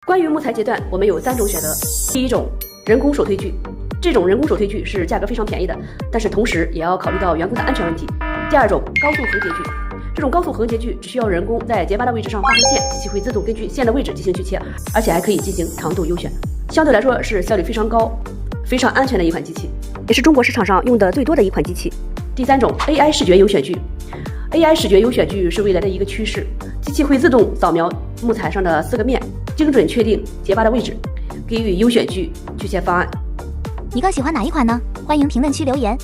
关于木材截断，我们有3种选择。第一种，人工手推锯，这种人工手推锯是价格非常便宜的，但是同时也要考虑到员工的安全问题。第二种，高速横截锯，这种高速横截锯只需要人工在结疤的位置上画根线，机器会自动根据线的位置进行锯切，而且还可以进行长度优选，相对来说是效率非常高、非常安全的一款机器，也是中国市场上用的最多的一款机器。第三种 AI 视觉优选锯，AI 视觉优选锯是未来的一个趋势，机器会自动扫描木材上的4个面，精准确定结疤的位置，给予优选锯锯切方案。你更喜欢哪一款呢？欢迎评论区留言。